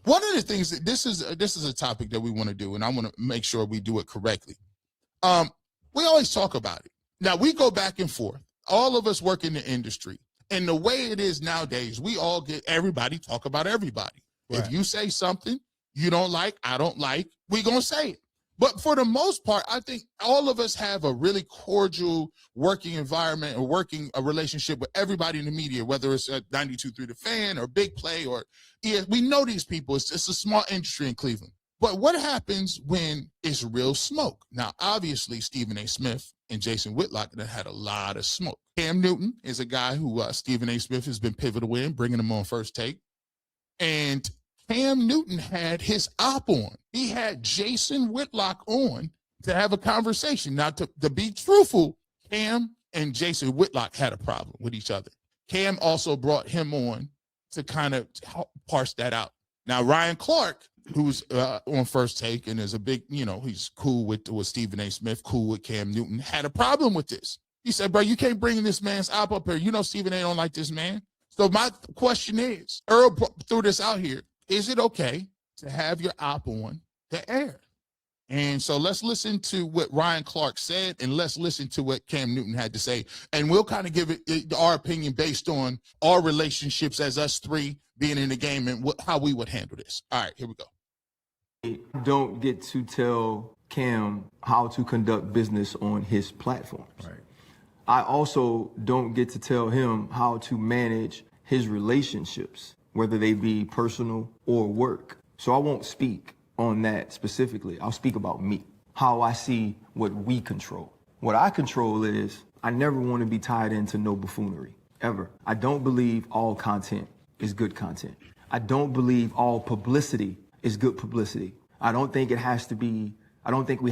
one of the things that this is a topic that we want to do, and I want to make sure we do it correctly. We always talk about it. Now we go back and forth. All of us work in the industry, and the way it is nowadays, we all get everybody talk about everybody. Right. If you say something you don't like, I don't like, we gonna say it. But for the most part, I think all of us have a really cordial working environment or working a relationship with everybody in the media, whether it's at 92.3 The Fan or Big Play or we know these people. It's a small industry in Cleveland. But what happens when it's real smoke? Now, obviously, Stephen A. Smith and Jason Whitlock that had a lot of smoke. Cam Newton is a guy who Stephen A. Smith has been pivotal in, bringing him on First Take. And Cam Newton had his op on. He had Jason Whitlock on to have a conversation. Now, to be truthful, Cam and Jason Whitlock had a problem with each other. Cam also brought him on to kind of parse that out. Now, Ryan Clark, who's on First Take and is a big, he's cool with Stephen A. Smith, cool with Cam Newton, had a problem with this. He said, bro, you can't bring this man's op up here. Stephen A. don't like this man. So my question is, Earl threw this out here. Is it okay to have your op on the air? And so let's listen to what Ryan Clark said, and let's listen to what Cam Newton had to say. And we'll kind of give it our opinion based on our relationships as us three being in the game and how we would handle this. All right, here we go. Don't get to tell Cam how to conduct business on his platforms. Right. I also don't get to tell him how to manage his relationships, whether they be personal or work. So I won't speak on that specifically. I'll speak about me, how I see what we control. What I control is I never want to be tied into no buffoonery, ever. I don't believe all content is good content. I don't believe all publicity is good publicity. I don't think we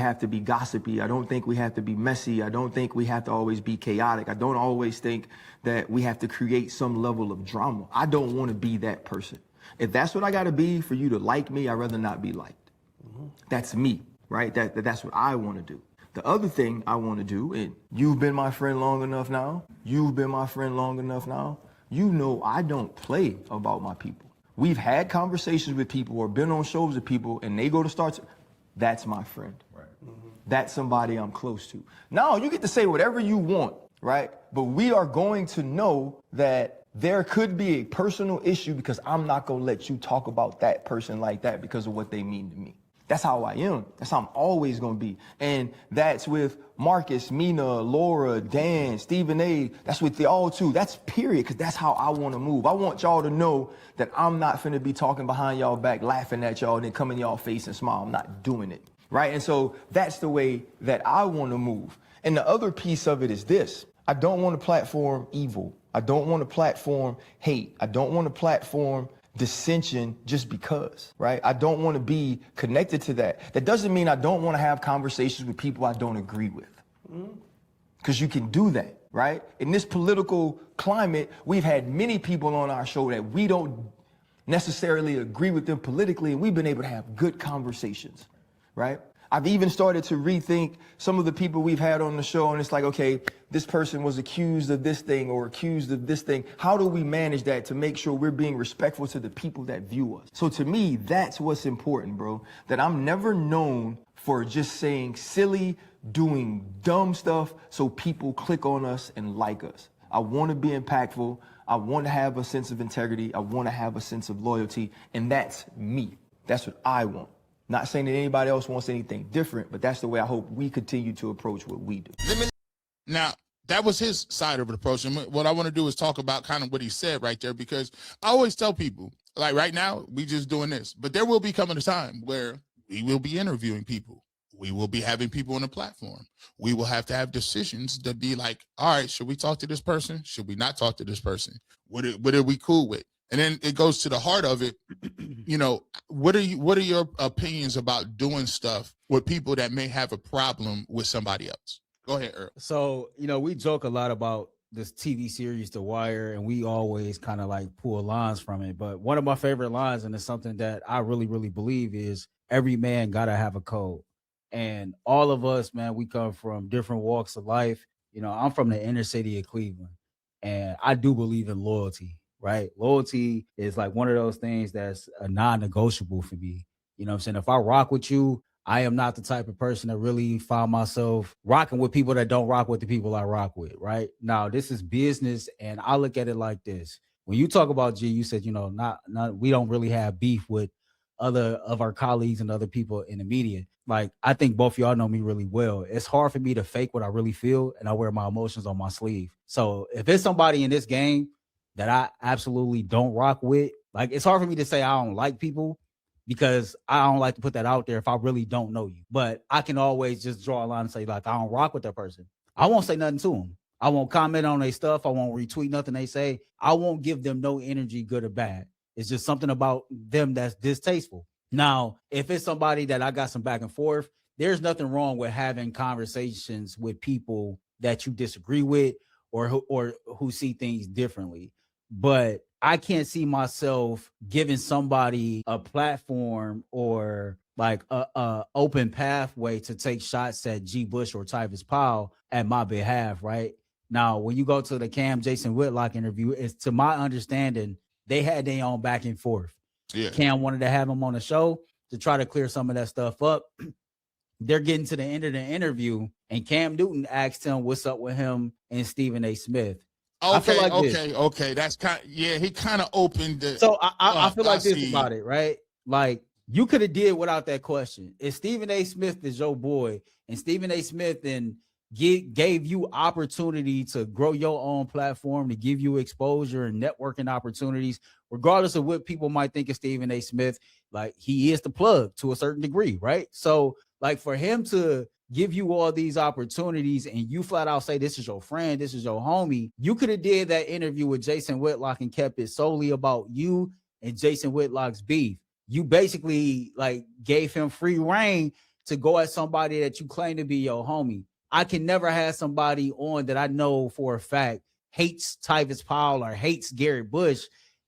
have to be gossipy. I don't think we have to be messy. I don't think we have to always be chaotic. I don't always think that we have to create some level of drama. I don't want to be that person. If that's what I got to be for you to like me, I'd rather not be liked. Mm-hmm. That's me, right? That's what I want to do. The other thing I want to do, and you've been my friend long enough now. You know I don't play about my people. We've had conversations with people or been on shows with people, and they go to start. That's my friend. Right. Mm-hmm. That's somebody I'm close to. Now, you get to say whatever you want, right? But we are going to know that there could be a personal issue because I'm not going to let you talk about that person like that because of what they mean to me. That's how I am. That's how I'm always going to be. And that's with Marcus, Mina, Laura, Dan, Stephen A. That's with y'all too. That's period, because that's how I want to move. I want y'all to know that I'm not finna be talking behind y'all back, laughing at y'all, and then come in y'all face and smile. I'm not doing it, right? And so that's the way that I want to move. And the other piece of it is this. I don't want to platform evil. I don't want to platform hate. I don't want to platform dissension just because, right? I don't want to be connected to that. That doesn't mean I don't want to have conversations with people I don't agree with. Because you can do that, right? In this political climate, we've had many people on our show that we don't necessarily agree with them politically, and we've been able to have good conversations, right? I've even started to rethink some of the people we've had on the show, and it's like, okay, this person was accused of this thing or accused of this thing. How do we manage that to make sure we're being respectful to the people that view us? So to me, that's what's important, bro, that I'm never known for just saying silly, doing dumb stuff so people click on us and like us. I want to be impactful. I want to have a sense of integrity. I want to have a sense of loyalty, and that's me. That's what I want. Not saying that anybody else wants anything different, but that's the way I hope we continue to approach what we do. Now, that was his side of the approach. And what I want to do is talk about kind of what he said right there, because I always tell people, like right now, we just doing this. But there will be coming a time where we will be interviewing people. We will be having people on the platform. We will have to have decisions to be like, all right, should we talk to this person? Should we not talk to this person? What are we cool with? And then it goes to the heart of it. What are your opinions about doing stuff with people that may have a problem with somebody else? Go ahead, Earl. So, we joke a lot about this TV series, The Wire, and we always kind of like pull lines from it. But one of my favorite lines, and it's something that I really, really believe, is every man got to have a code. And all of us, man, we come from different walks of life. I'm from the inner city of Cleveland, and I do believe in loyalty. right? Loyalty is like one of those things that's a non-negotiable for me. You know what I'm saying? If I rock with you, I am not the type of person that really find myself rocking with people that don't rock with the people I rock with, right? Now, this is business, and I look at it like this. When you talk about G, you said, not we don't really have beef with other of our colleagues and other people in the media. Like, I think both y'all know me really well. It's hard for me to fake what I really feel, and I wear my emotions on my sleeve. So if it's somebody in this game that I absolutely don't rock with, like, it's hard for me to say I don't like people, because I don't like to put that out there if I really don't know you. But I can always just draw a line and say, like, I don't rock with that person. I won't say nothing to them. I won't comment on their stuff. I won't retweet nothing they say. I won't give them no energy, good or bad. It's just something about them that's distasteful. Now, if it's somebody that I got some back and forth, there's nothing wrong with having conversations with people that you disagree with, or who see things differently. But I can't see myself giving somebody a platform or like a open pathway to take shots at G. Bush or Tyvis Powell at my behalf, right? Now, when you go to the Cam Jason Whitlock interview, it's, to my understanding, they had their own back and forth. Yeah. Cam wanted to have him on the show to try to clear some of that stuff up. They're getting to the end of the interview, and Cam Newton asked him what's up with him and Stephen A. Smith. Okay. That's he kind of opened it. So I feel like this about it, right? Like, you could have did without that question. If Stephen A. Smith is your boy, and Stephen A. Smith then gave you opportunity to grow your own platform, to give you exposure and networking opportunities, regardless of what people might think of Stephen A. Smith, like, he is the plug to a certain degree, right? So, like, for him to give you all these opportunities and you flat out say, this is your friend, this is your homie, you could have did that interview with Jason Whitlock and kept it solely about you and Jason Whitlock's beef. You basically, like, gave him free reign to go at somebody that you claim to be your homie. I can never have somebody on that I know for a fact hates Tyvis Powell or hates Garrett Bush,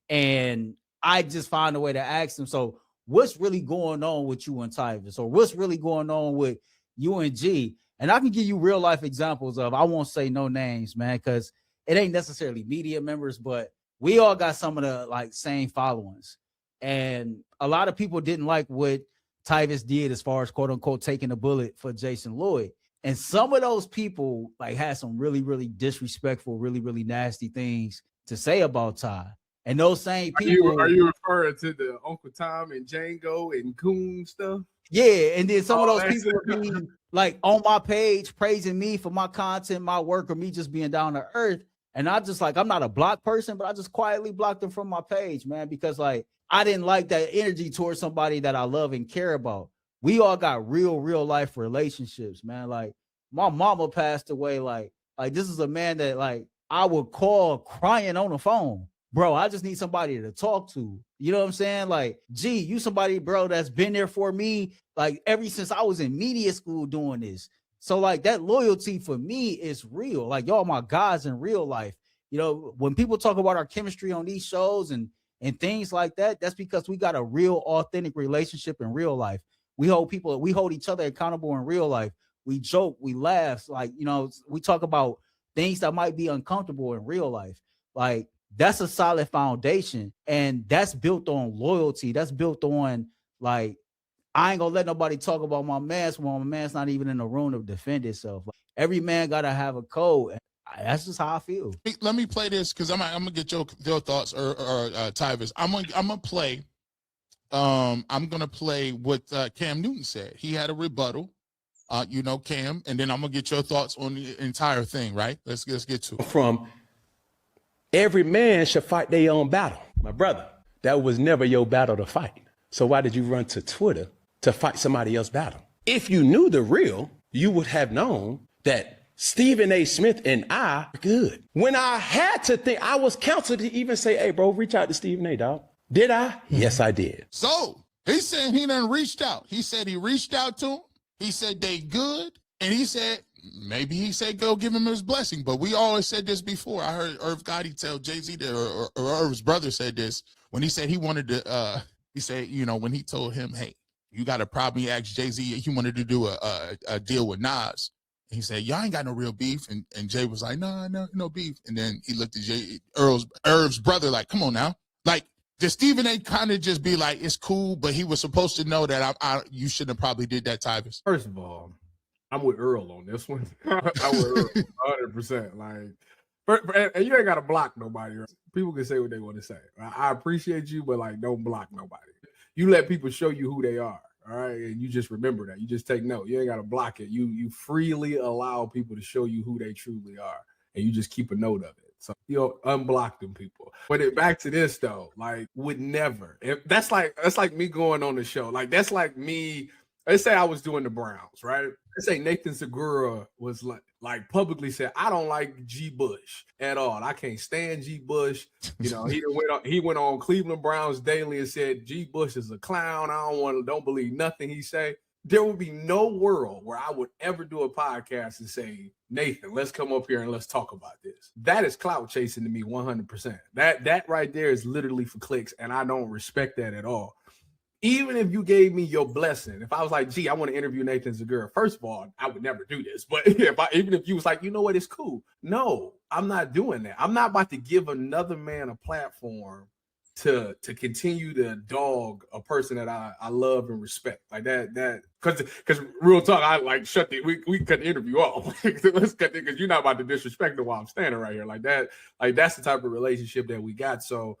and I just find a way to ask them, so what's really going on with you and Tyvis, or what's really going on with you and G? And I can give you real life examples of, I won't say no names, man, because it ain't necessarily media members, but we all got some of the, like, same followings. And a lot of people didn't like what Tyvis did as far as, quote unquote, taking a bullet for Jason Lloyd. And some of those people, like, had some really, really disrespectful, really, really nasty things to say about Ty. And those same people. Are you referring to the Uncle Tom and Django and Coon stuff? Yeah, and then some of those people would be like on my page praising me for my content, my work, or me just being down to earth. And I just, like, I'm not a block person, but I just quietly blocked them from my page, man, because, like, I didn't like that energy towards somebody that I love and care about. We all got real life relationships, man. Like, my mama passed away. Like this is a man that, like, I would call crying on the phone. Bro, I just need somebody to talk to. You know what I'm saying? Like, gee, you somebody, bro, that's been there for me, like, ever since I was in media school doing this. So, like, that loyalty for me is real. Like, y'all my guys in real life. You know, when people talk about our chemistry on these shows and things like that, that's because we got a real authentic relationship in real life. We hold each other accountable in real life. We joke, we laugh, like, you know, we talk about things that might be uncomfortable in real life. Like, that's a solid foundation, and that's built on loyalty. That's built on, like, I ain't gonna let nobody talk about my man's when my man's not even in the room to defend itself. Like, every man gotta have a code. That's just how I feel. Let me play this, because I'm gonna get your thoughts, or Tyvis. I'm gonna play. I'm gonna play what Cam Newton said. He had a rebuttal. You know, Cam, and then I'm gonna get your thoughts on the entire thing. Right? Let's get to it. From every man should fight their own battle. My brother, that was never your battle to fight. So why did you run to Twitter to fight somebody else's battle? If you knew the real, you would have known that Stephen A. Smith and I are good. When I had to think, I was counseled to even say, hey, bro, reach out to Stephen A., dog. Did I? Yes, I did. So he's saying he done reached out. He said he reached out to him. He said they good. And he said, maybe he said go give him his blessing. But we always said this before. I heard Irv Gotti tell Jay-Z or Irv's brother said this when he said he wanted to, he said, you know, when he told him, hey, you got a problem, he asked Jay-Z, he wanted to do a deal with Nas. He said, y'all ain't got no real beef. And Jay was like, no beef. And then he looked at Irv's brother like, come on now. Like, did Stephen A kind of just be like, it's cool, but he was supposed to know that you shouldn't have probably did that, Tyvus? First of all, I'm with Earl on this one. I'm with Earl 100%. Like, and you ain't got to block nobody. Right? People can say what they want to say. I appreciate you, but like, don't block nobody. You let people show you who they are. All right. And you just remember that. You just take note. You ain't got to block it. You freely allow people to show you who they truly are. And you just keep a note of it. So you'll unblock them people. But back to this though, like would never. That's like me going on the show. Like that's like me. Let's say I was doing the Browns, right? Let's say Nathan Segura was like publicly said, I don't like G. Bush at all. I can't stand G. Bush. You know, he went on Cleveland Browns Daily and said G. Bush is a clown. I don't believe nothing he say. There would be no world where I would ever do a podcast and say, Nathan, let's come up here and let's talk about this. That is clout chasing to me 100%. That right there is literally for clicks, and I don't respect that at all. Even if you gave me your blessing, if I was like, gee, I want to interview Nathan Segura, first of all, I would never do this. But even if you was like, you know what, it's cool. No, I'm not doing that. I'm not about to give another man a platform to continue to dog a person that I love and respect. Like that because real talk, I like shut the we cut the interview off. Let's cut it because you're not about to disrespect me while I'm standing right here. Like that, like that's the type of relationship that we got. So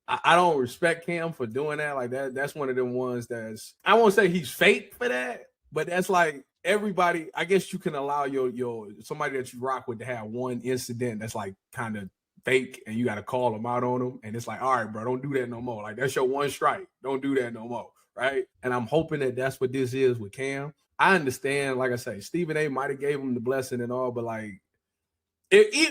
I don't respect Cam for doing that. Like that's one of them ones that's, I won't say he's fake for that, but that's like everybody. I guess you can allow your somebody that you rock with to have one incident that's like kind of fake, and you got to call them out on them. And it's like, all right, bro, don't do that no more. Like that's your one strike. Don't do that no more, right? And I'm hoping that that's what this is with Cam. I understand, like I say, Stephen A. might have gave him the blessing and all, but like,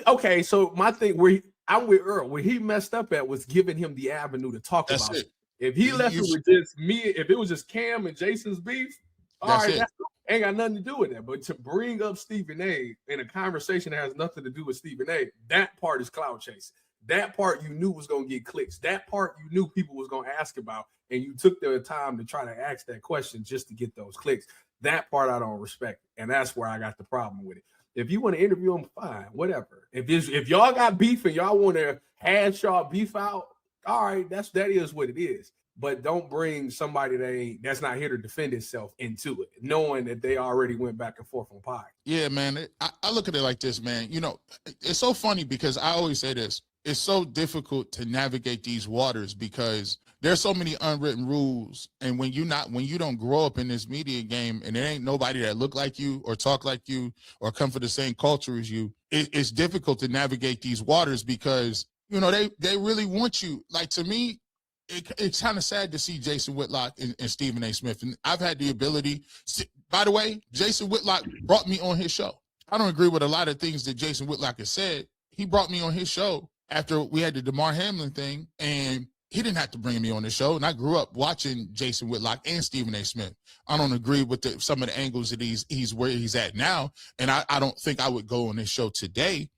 okay. So my thing I'm with Earl. Where he messed up at was giving him the avenue to talk about it. If he left it with just me, if it was just Cam and Jason's beef, all right, that ain't got nothing to do with that. But to bring up Stephen A. in a conversation that has nothing to do with Stephen A., that part is cloud chasing. That part you knew was going to get clicks. That part you knew people was going to ask about, and you took the time to try to ask that question just to get those clicks. That part I don't respect, and that's where I got the problem with it. If you want to interview him, fine, whatever. If y'all got beef and y'all want to hash y'all beef out, all right, that is what it is. But don't bring somebody that's not here to defend itself into it, knowing that they already went back and forth on pod. Yeah, man. I look at it like this, man. You know, it's so funny because I always say this. It's so difficult to navigate these waters because there's so many unwritten rules. And when you don't grow up in this media game and there ain't nobody that look like you or talk like you or come from the same culture as you, it's difficult to navigate these waters because, you know, they really want you. Like, to me, it's kind of sad to see Jason Whitlock and Stephen A. Smith. And I've had the ability, by the way, Jason Whitlock brought me on his show. I don't agree with a lot of things that Jason Whitlock has said. He brought me on his show after we had the DeMar Hamlin thing, and he didn't have to bring me on the show. And I grew up watching Jason Whitlock and Stephen A. Smith. I don't agree with some of the angles that he's where he's at now. And I don't think I would go on this show today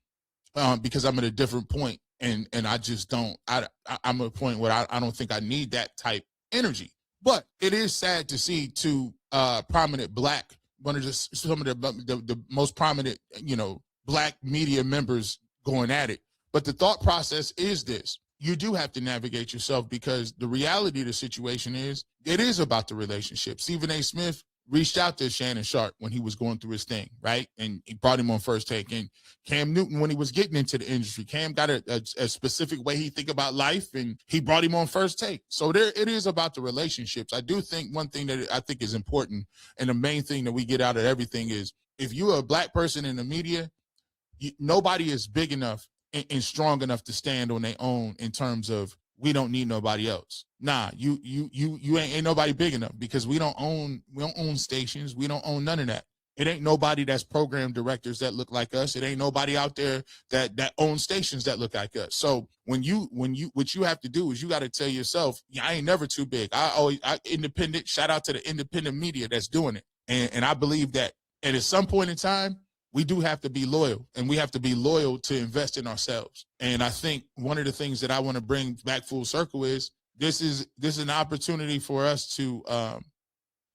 because I'm at a different point. And I just don't, I'm at a point where I don't think I need that type energy. But it is sad to see two prominent black, some of the most prominent, you know, black media members going at it. But the thought process is this. You do have to navigate yourself because the reality of the situation is it is about the relationship. Stephen A. Smith reached out to Shannon Sharp when he was going through his thing, right? And he brought him on First Take. And Cam Newton, when he was getting into the industry, Cam got a specific way he think about life, and he brought him on First Take. So it is about the relationships. I do think one thing that I think is important, and the main thing that we get out of everything is if you're a black person in the media, nobody is big enough and strong enough to stand on their own in terms of we don't need nobody else. Nah, you ain't nobody big enough because we don't own stations. We don't own none of that. It ain't nobody that's program directors that look like us. It ain't nobody out there that owns stations that look like us. So what you have to do is you got to tell yourself, I ain't never too big. I independent. Shout out to the independent media that's doing it. And I believe that at some point in time, we do have to be loyal, and we have to be loyal to invest in ourselves. And I think one of the things that I want to bring back full circle is this is an opportunity for us to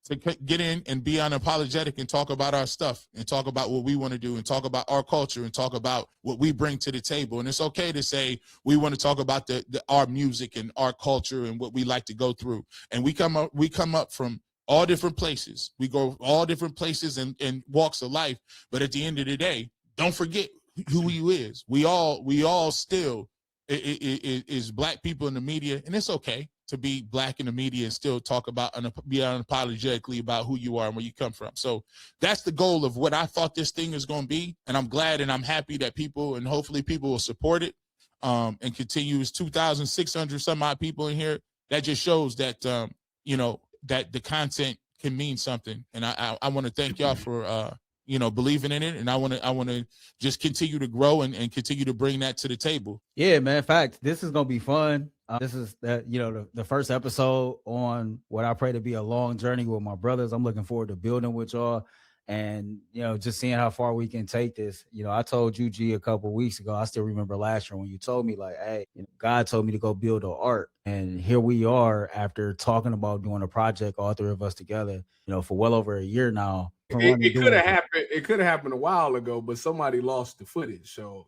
to get in and be unapologetic and talk about our stuff and talk about what we want to do and talk about our culture and talk about what we bring to the table. And it's okay to say we want to talk about our music and our culture and what we like to go through. And we come up from all different places. We go all different places and walks of life. But at the end of the day, don't forget who you is. We all still is black people in the media, and it's okay to be black in the media and still talk about and be unapologetically about who you are and where you come from. So that's the goal of what I thought this thing is going to be. And I'm glad and I'm happy that people, and hopefully people will support it and continue. It's 2,600 some odd people in here. That just shows that, that the content can mean something. And I want to thank y'all for, believing in it. And I want to just continue to grow and continue to bring that to the table. Yeah, man. In fact, this is going to be fun. This is the first episode on what I pray to be a long journey with my brothers. I'm looking forward to building with y'all and, just seeing how far we can take this. I told you, G, a couple of weeks ago, I still remember last year when you told me like, hey, God told me to go build an art. And here we are after talking about doing a project, all three of us together, for well over a year now. It could have happened. It could have happened a while ago, but somebody lost the footage. So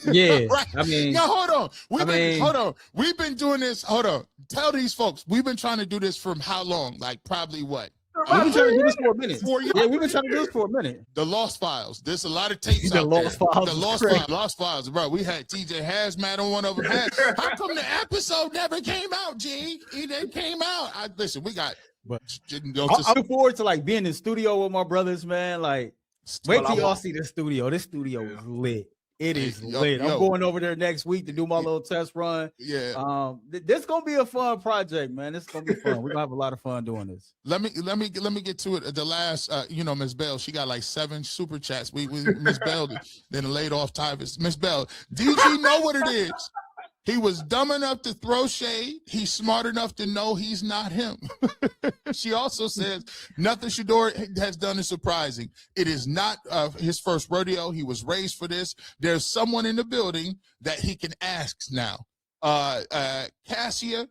yeah, right. I mean, now hold on. We've been doing this. Hold on. Tell these folks we've been trying to do this from how long? Like probably what? We've been trying to do this for a minute. 4 years. Yeah, we've been trying to do this for a minute. The Lost Files. There's a lot of tapes The out Lost there. Files The is Lost Files, bro. We had TJ Hazmat on one of them. How come the episode never came out, G? It didn't came out. Listen, we got. But I'm looking forward to like being in the studio with my brothers, man. Like, wait till y'all see the studio. This studio is lit. It is lit. I'm going over there next week to do my little test run. Yeah. This gonna be a fun project, man. This is gonna be fun. We're gonna have a lot of fun doing this. Let me get to it. The last, Miss Bell, she got like 7 super chats. We Miss Bell then laid off Tyvis. Miss Bell, DG know what it is. He was dumb enough to throw shade. He's smart enough to know he's not him. She also says, nothing Shedeur has done is surprising. It is not his first rodeo. He was raised for this. There's someone in the building that he can ask now. Cassian,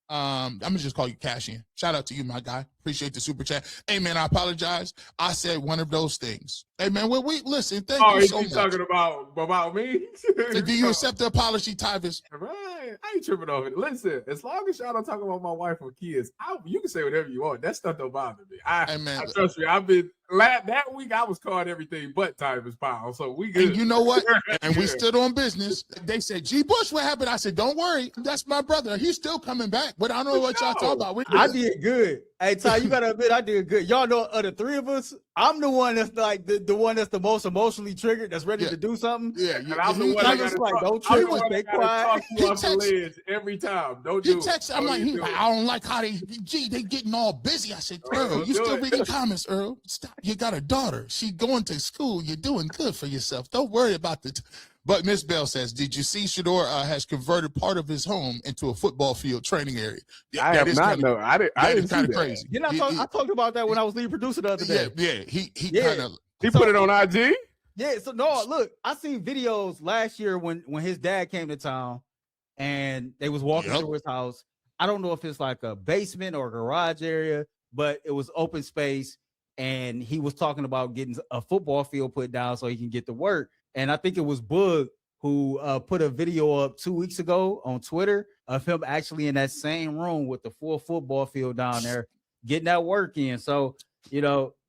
I'm gonna just call you Cassian. Shout out to you, my guy. Appreciate the super chat. Hey man, I apologize. I said one of those things. Hey man, we listen. Thank you so much. Talking about me? So do you accept the apology, Tyvis? Right. I ain't tripping off it. Listen, as long as y'all don't talk about my wife or kids, you can say whatever you want. That stuff don't bother me. I trust me. I've been that week. I was called everything but Tyvis Powell, so we good. And you know what? And we stood on business. They said, "G. Bush, what happened?" I said, "Don't worry, that's my brother. He's still coming back." But I don't know what y'all talking about. I did good. Hey, Ty, you gotta admit I did good. Y'all know of the three of us, I'm the one that's like the one that's the most emotionally triggered, that's ready to do something. Yeah, and I'm the one that's like, don't trip, stay quiet. He texts every time. Don't do it. I'm like, I don't like how they getting all busy. I said, Earl, you still reading comments, Earl? Stop. You got a daughter. She going to school. You're doing good for yourself. Don't worry about the. But Miss Bell says, did you see Shedeur has converted part of his home into a football field training area? I have not known. I didn't kind see of crazy. You know, I talked about that when I was lead producer the other day. Yeah. He kind of put it on IG. Yeah. So no, look, I seen videos last year when his dad came to town and they was walking through his house. I don't know if it's like a basement or a garage area, but it was open space. And he was talking about getting a football field put down so he can get to work. And I think it was Boog who put a video up 2 weeks ago on Twitter of him actually in that same room with the full football field down there, getting that work in. So,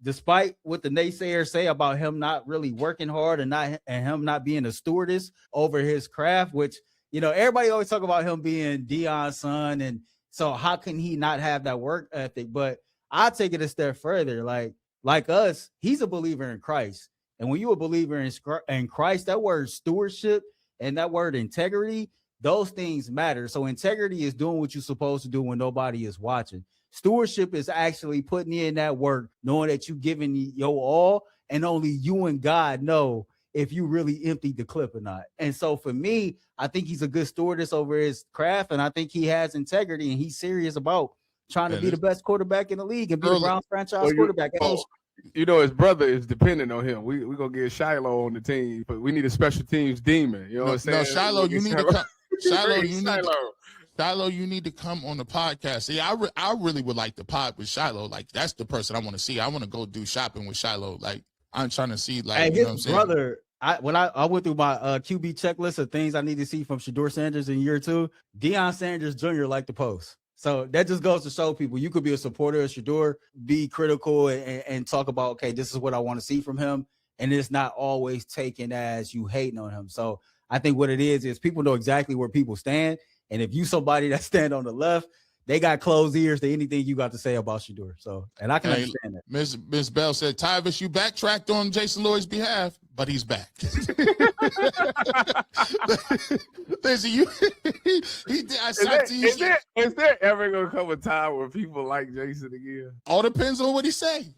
despite what the naysayers say about him not really working hard and him not being a stewardess over his craft, which, everybody always talk about him being Deion's son. And so how can he not have that work ethic? But I take it a step further. Like us, he's a believer in Christ. And when you're a believer in Christ, that word stewardship and that word integrity, those things matter. So integrity is doing what you're supposed to do when nobody is watching. Stewardship is actually putting in that work, knowing that you're giving your all, and only you and God know if you really emptied the clip or not. And so for me, I think he's a good stewardess over his craft, and I think he has integrity, and he's serious about trying to be the best quarterback in the league and be the Browns franchise quarterback. His brother is dependent on him. We're going to get Shiloh on the team, but we need a special teams demon. You know what I'm saying? No, Shiloh, you need to come. Shiloh, Shiloh, you need to come on the podcast. See, I really would like to pod with Shiloh. Like, that's the person I want to see. I want to go do shopping with Shiloh. Like, I'm trying to see, like, Hey, you know what I'm his saying? brother, when I went through my QB checklist of things I need to see from Shedeur Sanders in year 2, Deion Sanders Jr. liked the post. So that just goes to show people you could be a supporter of Shedeur, be critical and talk about, okay, this is what I want to see from him. And it's not always taken as you hating on him. So I think what it is people know exactly where people stand. And if you somebody that stand on the left, they got closed ears to anything you got to say about Shedeur. So, and I can understand that. Miss Bell said, Tyvis, you backtracked on Jason Lloyd's behalf, but he's back. Listen, he did. Is there ever gonna come a time where people like Jason again? All depends on what he say.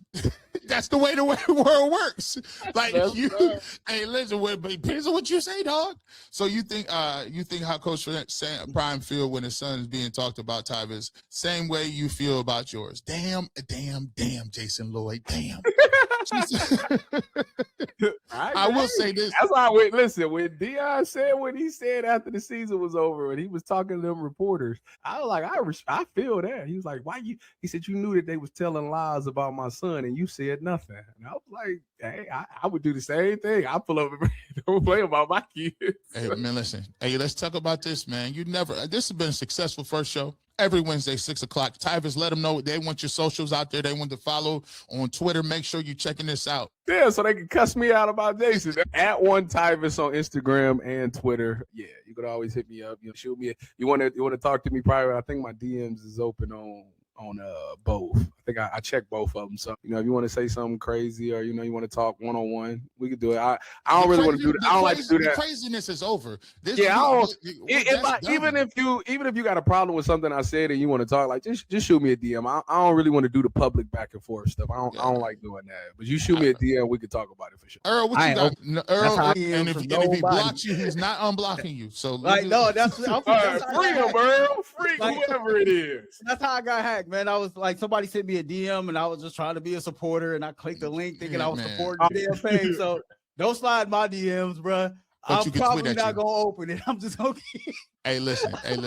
That's the way the world works. Like hey, listen, it depends on what you say, dog. So you think how Coach Prime feel when his son is being talked about, Tyvis? Same way you feel about yours. Damn, Jason Lloyd. Damn. I will say this. That's why listen, when Deion said what he said after the season was over and he was talking to them reporters, I was like, I feel that. He was like, why you? He said, you knew that they was telling lies about my son and you said nothing. And I was like, hey, I would do the same thing. I pull up and don't play about my kids. Hey, man, listen. Hey, let's talk about this, man. This has been a successful first show. Every Wednesday, 6 o'clock. Tyvis, let them know they want your socials out there. They want to follow on Twitter. Make sure you're checking this out. Yeah, so they can cuss me out about Jason. At one Tyvis on Instagram and Twitter. Yeah, you could always hit me up. Shoot me. You want to talk to me private? I think my DMs is open on both. I think I checked both of them. So, if you want to say something crazy or, you want to talk one-on-one, we could do it. I don't really want to do that. I don't like to do that. The craziness is over. Even if you got a problem with something I said and you want to talk, like just shoot me a DM. I don't really want to do the public back and forth stuff. I don't like doing that. But you shoot me a DM, we could talk about it for sure. Earl, what you got? Earl, and if he blocks you, he's not unblocking you. So that's freedom, Earl. Free whoever it is. That's how I got hacked, man. I was like, somebody sent me a DM and I was just trying to be a supporter and I clicked the link thinking I was supporting the damn page. So don't slide my DMs, bro. I'm probably not gonna open it. I'm just okay. Hey, listen. Hey,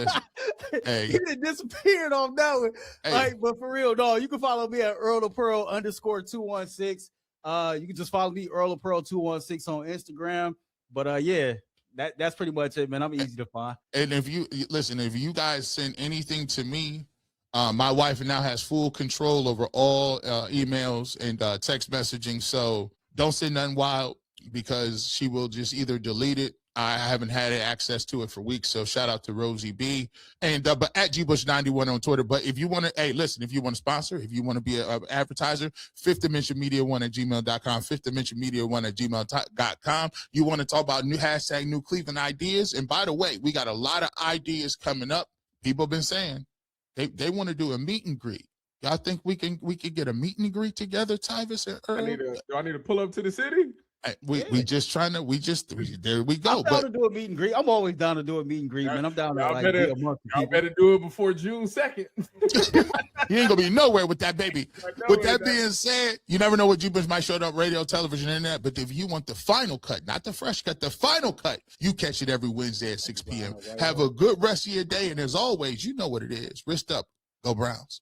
he done disappeared off that one. Hey. Like, but for real, dog, you can follow me at Earl _216. You can just follow me, Earl Pearl 216 on Instagram. But yeah, that's pretty much it, man. I'm easy to find. And if you guys send anything to me, my wife now has full control over all emails and text messaging. So don't send nothing wild because she will just either delete it. I haven't had access to it for weeks. So shout out to Rosie B. And but at GBush91 on Twitter. But if you want to, if you want to sponsor, if you want to be an advertiser, Fifth Dimension Media1 at gmail.com, Fifth Dimension Media1 at gmail.com. You want to talk about new Cleveland ideas. And by the way, we got a lot of ideas coming up. People have been saying they want to do a meet and greet. Y'all think we can get a meet and greet together, Tyvis and Earl? Do I need to pull up to the city? There we go. I'm down to do a meet and greet. I'm always down to do a meet and greet, man. I'm down to be a month. I better do it before June 2nd. You ain't gonna be nowhere with that, baby. With that being said, you never know what Jubas might show up radio, television, internet. But if you want the final cut, not the fresh cut, the final cut, you catch it every Wednesday at 6 p.m. Have a good rest of your day, and as always, you know what it is. Wrist up, go Browns.